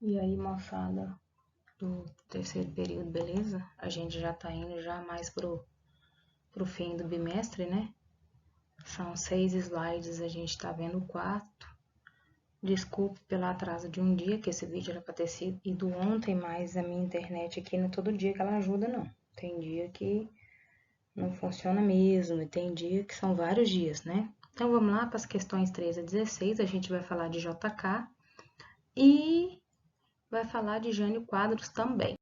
E aí, moçada do terceiro período, beleza? A gente já tá indo já mais pro fim do bimestre, né? São 6 slides, a gente tá vendo o quarto. Desculpe pelo atraso de um dia, que esse vídeo era pra ter sido ido ontem, mas a minha internet aqui não é todo dia que ela ajuda, não. Tem dia que não funciona mesmo, e tem dia que são vários dias, né? Então vamos lá para as questões 13 a 16, a gente vai falar de JK e vai falar de Jânio Quadros também.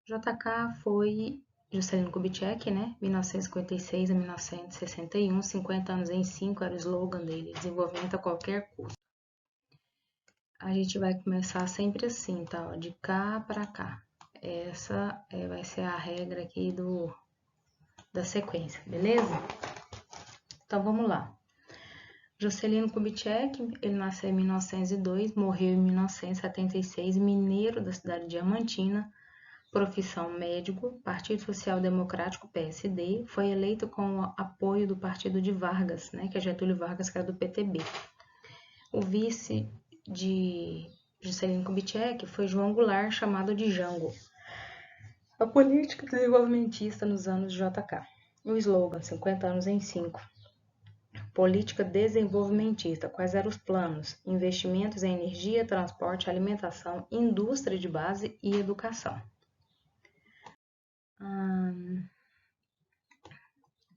JK foi Juscelino Kubitschek, né? 1956 a 1961, 50 anos em 5 era o slogan dele, desenvolvimento a qualquer custo. A gente vai começar sempre assim, tá? Ó, de cá para cá. Essa vai ser a regra aqui da sequência, beleza? Então vamos lá. Juscelino Kubitschek, ele nasceu em 1902, morreu em 1976, mineiro da cidade de Diamantina, profissão médico, Partido Social Democrático PSD, foi eleito com o apoio do partido de Vargas, né, que é Getúlio Vargas, que era do PTB. O vice de Juscelino Kubitschek foi João Goulart, chamado de Jango. A política desenvolvimentista nos anos JK. O slogan, 50 anos em 5. Política desenvolvimentista. Quais eram os planos? Investimentos em energia, transporte, alimentação, indústria de base e educação.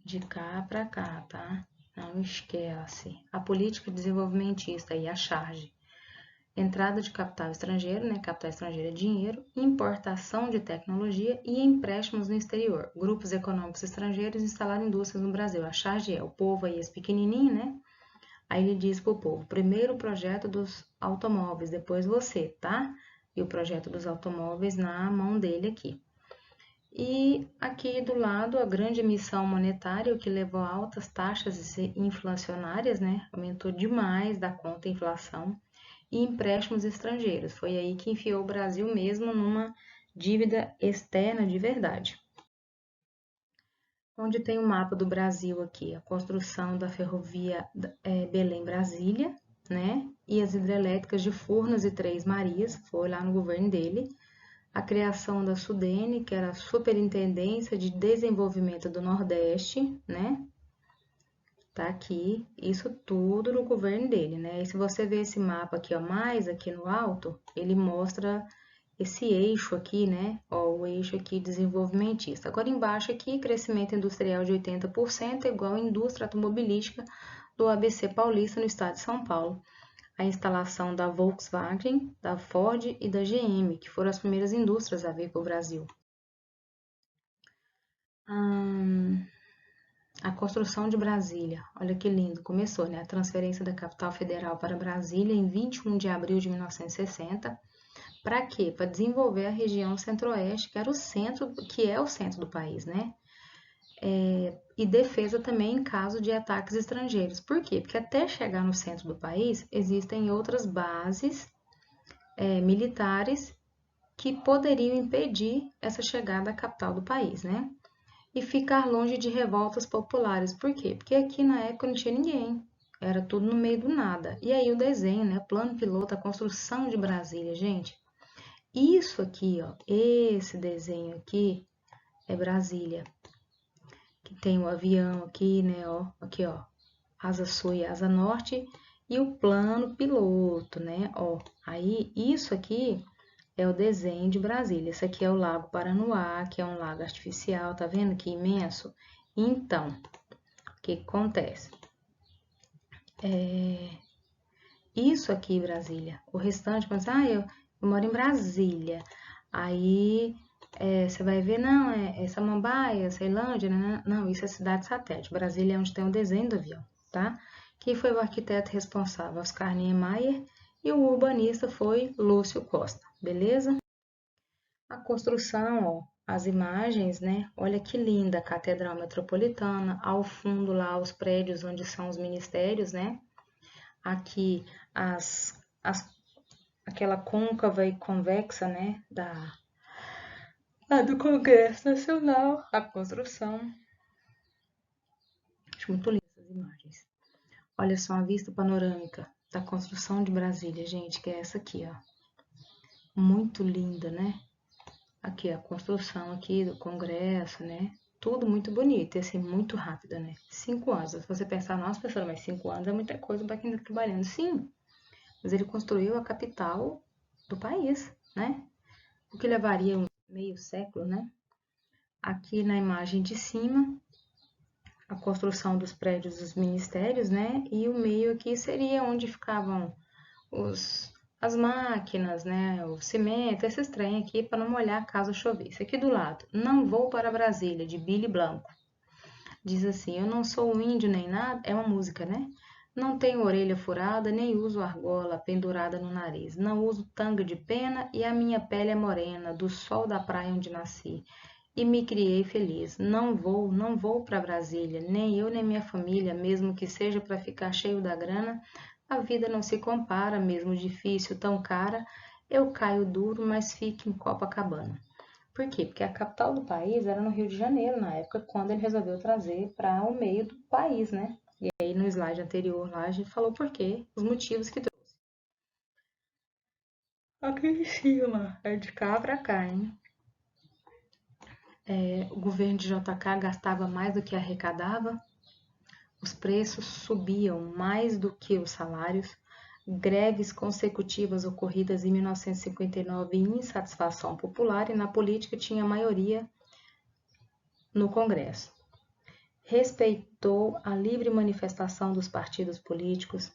De cá para cá, tá? Não esquece. A política desenvolvimentista e a charge. Entrada de capital estrangeiro, né? Capital estrangeiro é dinheiro, importação de tecnologia e empréstimos no exterior. Grupos econômicos estrangeiros instalaram indústrias no Brasil. A charge é o povo aí, esse pequenininho, né? Aí ele diz pro povo, primeiro o projeto dos automóveis, depois você, tá? E o projeto dos automóveis na mão dele aqui. E aqui do lado a grande emissão monetária, o que levou a altas taxas inflacionárias, né? Aumentou demais da conta a inflação. E empréstimos estrangeiros. Foi aí que enfiou o Brasil mesmo numa dívida externa de verdade. Onde tem o mapa do Brasil aqui, a construção da ferrovia Belém-Brasília, né? E as hidrelétricas de Furnas e Três Marias, foi lá no governo dele. A criação da SUDENE, que era a Superintendência de Desenvolvimento do Nordeste, né? Tá aqui, isso tudo no governo dele, né? E se você ver esse mapa aqui, ó, mais aqui no alto, ele mostra esse eixo aqui, né? Ó, o eixo aqui desenvolvimentista. Agora embaixo aqui, crescimento industrial de 80%, igual indústria automobilística do ABC Paulista no estado de São Paulo. A instalação da Volkswagen, da Ford e da GM, que foram as primeiras indústrias a vir para o Brasil. A construção de Brasília, olha que lindo, começou, né? A transferência da capital federal para Brasília em 21 de abril de 1960. Para quê? Para desenvolver a região centro-oeste, que era o centro, que é o centro do país, né? E defesa também em caso de ataques estrangeiros. Por quê? Porque até chegar no centro do país, existem outras bases militares que poderiam impedir essa chegada à capital do país, né? E ficar longe de revoltas populares. Por quê? Porque aqui na época não tinha ninguém. Era tudo no meio do nada. E aí o desenho, né? Plano piloto, a construção de Brasília, gente. Isso aqui, ó, esse desenho aqui é Brasília. Que tem o avião aqui, né, ó, aqui, ó, asa sul e asa norte e o plano piloto, né, ó. Aí isso aqui é o desenho de Brasília. Esse aqui é o Lago Paranoá, que é um lago artificial, tá vendo que imenso? Então, o que acontece? Isso aqui, Brasília. O restante, quando você, eu moro em Brasília. Aí você vai ver, não, é Samambaia, Ceilândia, né? Não, isso é cidade satélite. Brasília é onde tem o desenho do avião, tá? Quem foi o arquiteto responsável? Oscar Niemeyer. E o urbanista foi Lúcio Costa, beleza? A construção, ó, as imagens, né? Olha que linda a Catedral Metropolitana, ao fundo lá os prédios onde são os ministérios, né? Aqui aquela côncava e convexa, né? Do Congresso Nacional, a construção. Acho muito lindas essas imagens. Olha só a vista panorâmica da construção de Brasília, gente, que é essa aqui, ó. muito linda, né? Aqui a construção aqui do Congresso, né? Tudo muito bonito e assim, muito rápido, né? 5 anos. Se você pensar, nossa, pessoal, mas 5 anos é muita coisa para quem está trabalhando. Sim, mas ele construiu a capital do país, né? O que levaria meio século, né? Aqui na imagem de cima, a construção dos prédios dos ministérios, né? E o meio aqui seria onde ficavam as máquinas, né? O cimento, esses trem aqui para não molhar caso chovesse. Aqui do lado, Não Vou para Brasília, de Billy Blanco. Diz assim: eu não sou um índio nem nada, é uma música, né? Não tenho orelha furada, nem uso argola pendurada no nariz. Não uso tanga de pena e a minha pele é morena, do sol da praia onde nasci. E me criei feliz. Não vou para Brasília, nem eu nem minha família, mesmo que seja para ficar cheio da grana. A vida não se compara, mesmo difícil, tão cara. Eu caio duro, mas fico em Copacabana. Por quê? Porque a capital do país era no Rio de Janeiro, na época, quando ele resolveu trazer para o meio do país, né? E aí no slide anterior lá a gente falou por quê, os motivos que trouxe. Aqui em cima, é de cá para cá, hein? O governo de JK gastava mais do que arrecadava, os preços subiam mais do que os salários, greves consecutivas ocorridas em 1959 e insatisfação popular e na política tinha maioria no Congresso. Respeitou a livre manifestação dos partidos políticos,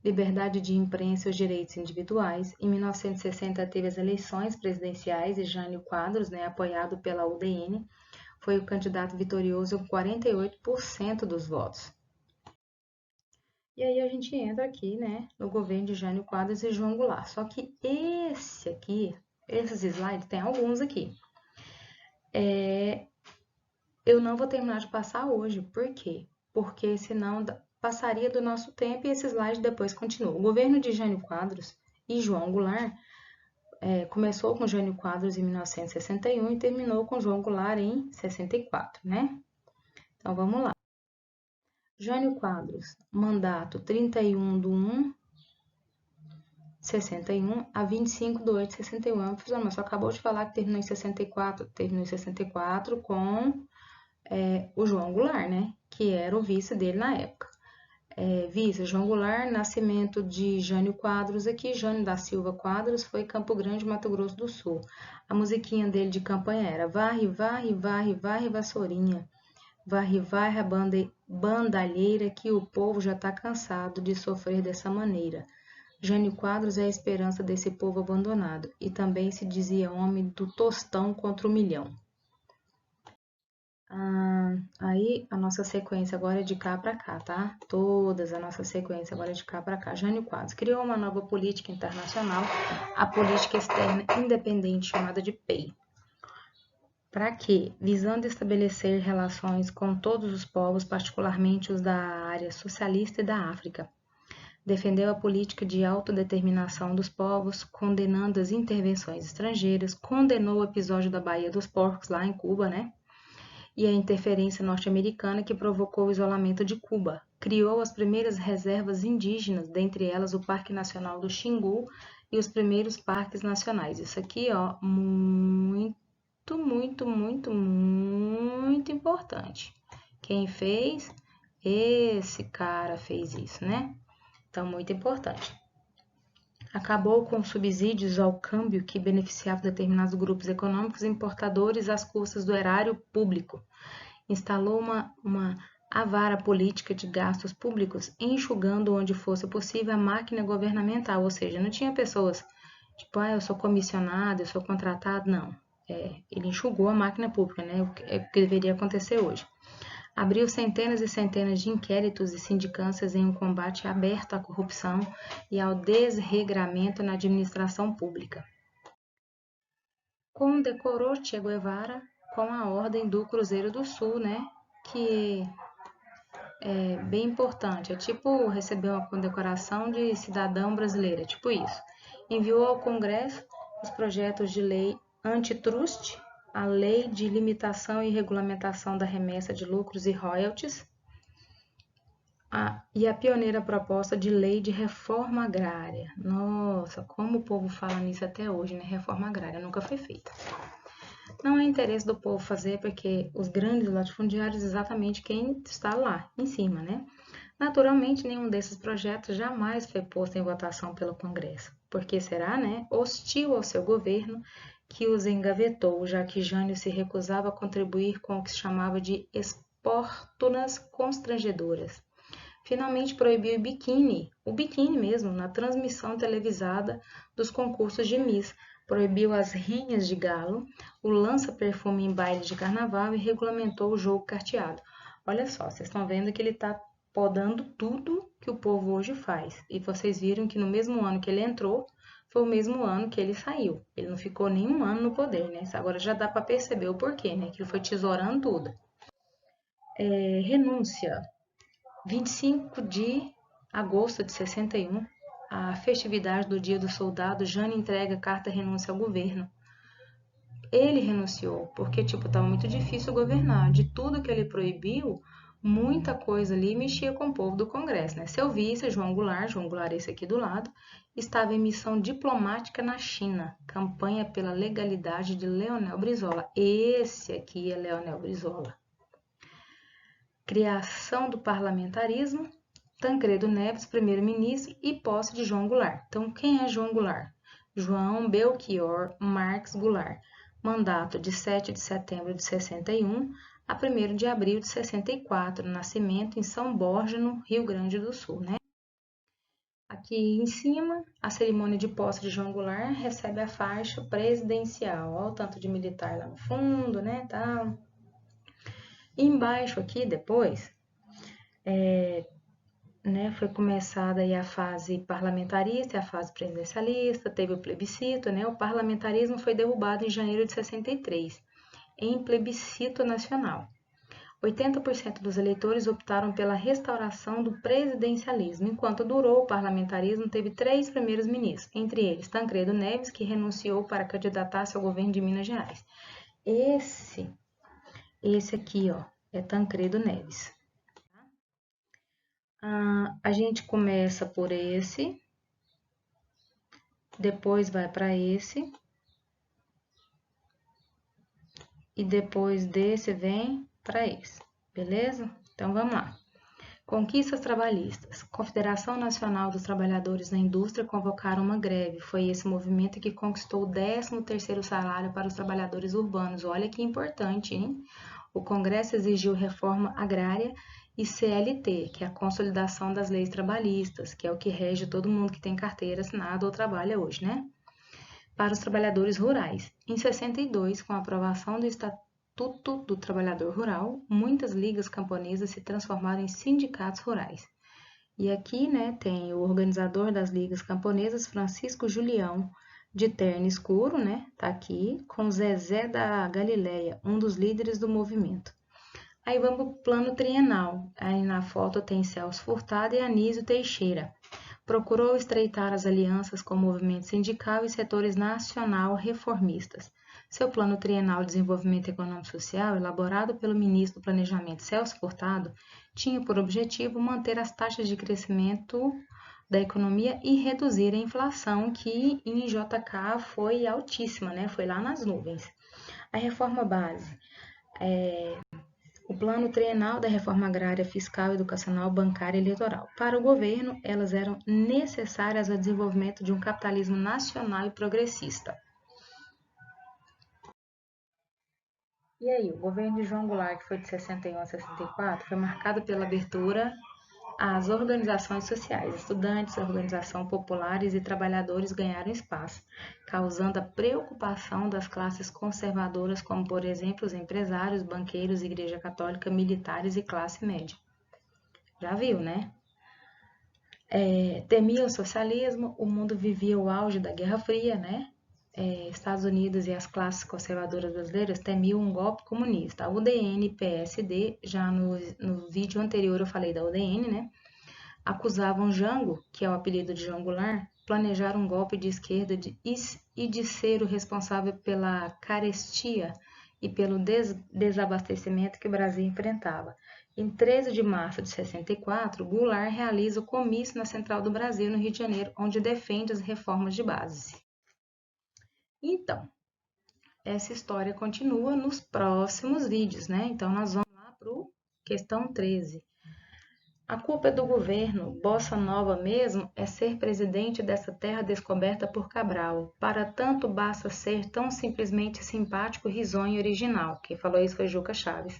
liberdade de imprensa e os direitos individuais. Em 1960 teve as eleições presidenciais e Jânio Quadros, apoiado pela UDN, foi o candidato vitorioso com 48% dos votos. E aí a gente entra aqui, no governo de Jânio Quadros e João Goulart. Só que esses slides, tem alguns aqui. Eu não vou terminar de passar hoje. Por quê? Porque senão passaria do nosso tempo e esse slide depois continua. O governo de Jânio Quadros e João Goulart começou com Jânio Quadros em 1961 e terminou com João Goulart em 64, né? Então vamos lá. Jânio Quadros, mandato 31/1/61 a 25/8/61. Mas só acabou de falar que terminou em 64. Terminou em 64 com o João Goulart, né? Que era o vice dele na época. Vice, João Goulart, nascimento de Jânio Quadros aqui. Jânio da Silva Quadros foi Campo Grande, Mato Grosso do Sul. A musiquinha dele de campanha era varre, varre, varre, varre, vassourinha. Varre, varre a bandalheira que o povo já tá cansado de sofrer dessa maneira. Jânio Quadros é a esperança desse povo abandonado. E também se dizia homem do tostão contra o milhão. Aí a nossa sequência agora é de cá para cá, tá? Todas a nossa sequência agora é de cá para cá. Jânio Quadros criou uma nova política internacional, a política externa independente chamada de PEI. Para quê? Visando estabelecer relações com todos os povos, particularmente os da área socialista e da África. Defendeu a política de autodeterminação dos povos, condenando as intervenções estrangeiras, condenou o episódio da Baía dos Porcos lá em Cuba, né? E a interferência norte-americana que provocou o isolamento de Cuba. Criou as primeiras reservas indígenas, dentre elas o Parque Nacional do Xingu e os primeiros parques nacionais. Isso aqui, ó, muito importante. Quem fez? Esse cara fez isso, né? Então, muito importante. Acabou com subsídios ao câmbio que beneficiava determinados grupos econômicos importadores às custas do erário público. Instalou uma avara política de gastos públicos, enxugando onde fosse possível a máquina governamental, ou seja, não tinha pessoas tipo, eu sou comissionado, eu sou contratado, não. Ele enxugou a máquina pública, né? O que deveria acontecer hoje. Abriu centenas e centenas de inquéritos e sindicâncias em um combate aberto à corrupção e ao desregramento na administração pública. Condecorou Che Guevara com a Ordem do Cruzeiro do Sul, né? Que é bem importante. É tipo receber uma condecoração de cidadão brasileiro, é tipo isso. Enviou ao Congresso os projetos de lei antitrust, a lei de limitação e regulamentação da remessa de lucros e royalties, E a pioneira proposta de lei de reforma agrária. Nossa, como o povo fala nisso até hoje, né? Reforma agrária nunca foi feita. Não é interesse do povo fazer porque os grandes latifundiários, exatamente quem está lá em cima, né? Naturalmente, nenhum desses projetos jamais foi posto em votação pelo Congresso, porque será, né, hostil ao seu governo que os engavetou, já que Jânio se recusava a contribuir com o que se chamava de espórtulas constrangedoras. Finalmente proibiu o biquíni mesmo, na transmissão televisada dos concursos de Miss, proibiu as rinhas de galo, o lança-perfume em bailes de carnaval e regulamentou o jogo carteado. Olha só, vocês estão vendo que ele está podando tudo que o povo hoje faz. E vocês viram que no mesmo ano que ele entrou, foi o mesmo ano que ele saiu. Ele não ficou nenhum ano no poder, né? Agora já dá para perceber o porquê, né? Que ele foi tesourando tudo. Renúncia. 25 de agosto de 61, a festividade do Dia do Soldado, Jânio entrega carta renúncia ao governo. Ele renunciou porque, estava muito difícil governar. De tudo que ele proibiu, muita coisa ali mexia com o povo do Congresso, né? Seu vice, João Goulart esse aqui do lado, estava em missão diplomática na China, campanha pela legalidade de Leonel Brizola. Esse aqui é Leonel Brizola. Criação do parlamentarismo, Tancredo Neves, primeiro-ministro, e posse de João Goulart. Então, quem é João Goulart? João Belchior Marques Goulart. Mandato de 7 de setembro de 61 a 1º de abril de 64. Nascimento em São Borja, no Rio Grande do Sul, né? Aqui em cima, a cerimônia de posse de João Goulart recebe a faixa presidencial. Olha o tanto de militar lá no fundo, né, tal. Embaixo aqui, depois, foi começada aí a fase parlamentarista e a fase presidencialista, teve o plebiscito, né? O parlamentarismo foi derrubado em janeiro de 63, em plebiscito nacional. 80% dos eleitores optaram pela restauração do presidencialismo. Enquanto durou o parlamentarismo, teve 3 primeiros ministros, entre eles Tancredo Neves, que renunciou para candidatar-se ao governo de Minas Gerais. Esse aqui, ó, é Tancredo Neves. A gente começa por esse, depois vai para esse, e depois desse vem para esse, beleza? Então vamos lá. Conquistas trabalhistas. Confederação Nacional dos Trabalhadores da Indústria convocaram uma greve. Foi esse movimento que conquistou o 13º salário para os trabalhadores urbanos. Olha que importante, hein? O Congresso exigiu reforma agrária e CLT, que é a consolidação das leis trabalhistas, que é o que rege todo mundo que tem carteira assinada ou trabalha hoje, né? Para os trabalhadores rurais. Em 62, com a aprovação do Estatuto do Trabalhador Rural, muitas ligas camponesas se transformaram em sindicatos rurais. E aqui, né, tem o organizador das ligas camponesas, Francisco Julião, de terno escuro, né, tá aqui, com Zezé da Galileia, um dos líderes do movimento. Aí vamos para o plano trienal. Aí na foto tem Celso Furtado e Anísio Teixeira. Procurou estreitar as alianças com o movimento sindical e setores nacional reformistas. Seu plano trienal de desenvolvimento econômico e social, elaborado pelo ministro do Planejamento Celso Furtado, tinha por objetivo manter as taxas de crescimento da economia e reduzir a inflação, que em JK foi altíssima, né? Foi lá nas nuvens. A reforma base. O plano trienal da reforma agrária, fiscal, educacional, bancária e eleitoral. Para o governo, elas eram necessárias ao desenvolvimento de um capitalismo nacional e progressista. E aí, o governo de João Goulart, que foi de 61 a 64, foi marcado pela abertura às organizações sociais. Estudantes, organizações populares e trabalhadores ganharam espaço, causando a preocupação das classes conservadoras, como, por exemplo, os empresários, banqueiros, Igreja Católica, militares e classe média. Já viu, né? Temia o socialismo, o mundo vivia o auge da Guerra Fria, né? Estados Unidos e as classes conservadoras brasileiras temiam um golpe comunista. A UDN e PSD, já no vídeo anterior eu falei da UDN, né? Acusavam Jango, que é o apelido de João Goulart, planejar um golpe de esquerda e de ser o responsável pela carestia e pelo desabastecimento que o Brasil enfrentava. Em 13 de março de 64, Goulart realiza o comício na Central do Brasil, no Rio de Janeiro, onde defende as reformas de base. Então, essa história continua nos próximos vídeos, né? Então, nós vamos lá para a questão 13. A culpa é do governo, bossa nova mesmo, é ser presidente dessa terra descoberta por Cabral. Para tanto, basta ser tão simplesmente simpático, risonho e original. Quem falou isso foi Juca Chaves.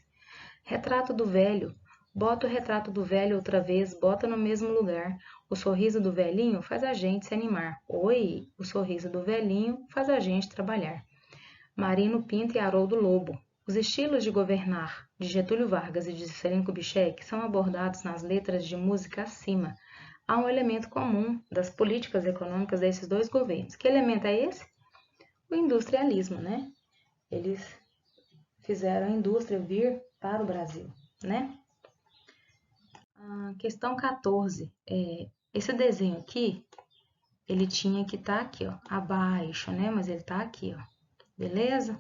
Retrato do velho. Bota o retrato do velho outra vez, bota no mesmo lugar. O sorriso do velhinho faz a gente se animar. Oi, o sorriso do velhinho faz a gente trabalhar. Marino Pinto e Haroldo Lobo. Os estilos de governar de Getúlio Vargas e de Juscelino Kubitschek são abordados nas letras de música acima. Há um elemento comum das políticas econômicas desses dois governos. Que elemento é esse? O industrialismo, né? Eles fizeram a indústria vir para o Brasil, né? Questão 14. Esse desenho aqui, ele tinha que estar aqui, ó, abaixo, né? Mas ele está aqui, ó. Beleza?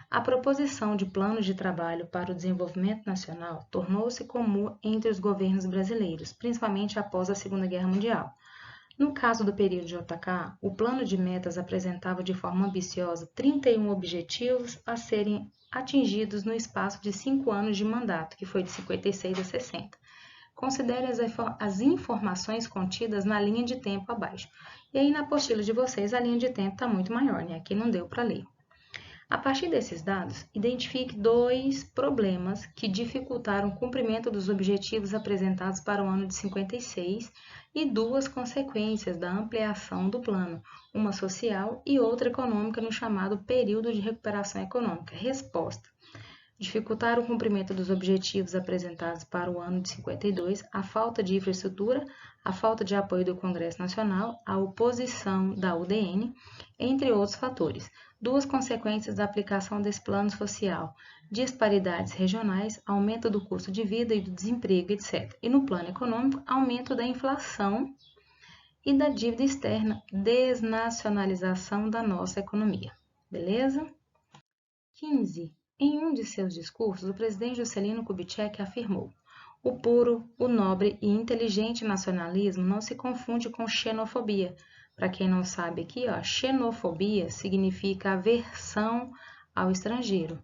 A proposição de planos de trabalho para o desenvolvimento nacional tornou-se comum entre os governos brasileiros, principalmente após a Segunda Guerra Mundial. No caso do período JK, o plano de metas apresentava de forma ambiciosa 31 objetivos a serem atingidos no espaço de 5 anos de mandato, que foi de 56 a 60. Considere as informações contidas na linha de tempo abaixo. E aí na apostila de vocês a linha de tempo está muito maior, né? Aqui não deu para ler. A partir desses dados, identifique 2 problemas que dificultaram o cumprimento dos objetivos apresentados para o ano de 56 e 2 consequências da ampliação do plano, uma social e outra econômica no chamado período de recuperação econômica. Resposta: dificultar o cumprimento dos objetivos apresentados para o ano de 52, a falta de infraestrutura, a falta de apoio do Congresso Nacional, a oposição da UDN, entre outros fatores. 2 consequências da aplicação desse plano social: disparidades regionais, aumento do custo de vida e do desemprego, etc. E no plano econômico, aumento da inflação e da dívida externa, desnacionalização da nossa economia. Beleza? 15. Em um de seus discursos, o presidente Juscelino Kubitschek afirmou: o puro, o nobre e inteligente nacionalismo não se confunde com xenofobia. Para quem não sabe aqui, ó, xenofobia significa aversão ao estrangeiro.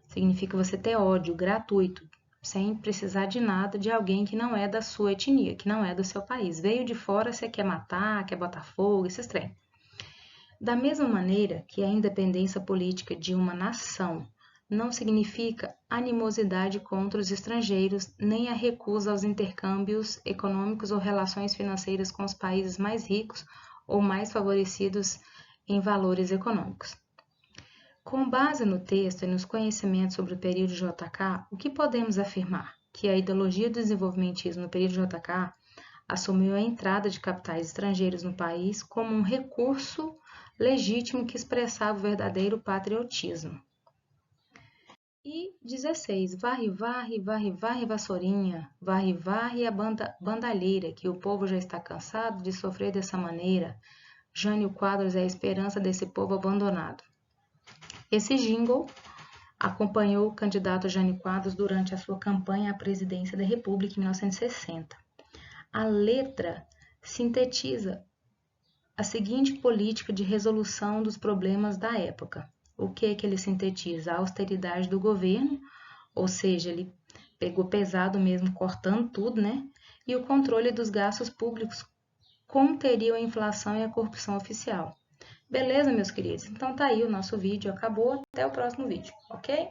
Significa você ter ódio gratuito, sem precisar de nada de alguém que não é da sua etnia, que não é do seu país. Veio de fora, você quer matar, quer botar fogo, esses trem. Da mesma maneira que a independência política de uma nação não significa animosidade contra os estrangeiros, nem a recusa aos intercâmbios econômicos ou relações financeiras com os países mais ricos ou mais favorecidos em valores econômicos. Com base no texto e nos conhecimentos sobre o período JK, o que podemos afirmar? Que a ideologia do desenvolvimentismo no período JK assumiu a entrada de capitais estrangeiros no país como um recurso legítimo que expressava o verdadeiro patriotismo. E 16. Varre, varre, varre, varre, vassourinha, varre, varre a bandalheira, que o povo já está cansado de sofrer dessa maneira. Jânio Quadros é a esperança desse povo abandonado. Esse jingle acompanhou o candidato Jânio Quadros durante a sua campanha à presidência da República em 1960. A letra sintetiza a seguinte política de resolução dos problemas da época. O que é que ele sintetiza? A austeridade do governo, ou seja, ele pegou pesado mesmo, cortando tudo, né? E o controle dos gastos públicos conteria a inflação e a corrupção oficial. Beleza, meus queridos? Então tá aí o nosso vídeo, acabou. Até o próximo vídeo, ok?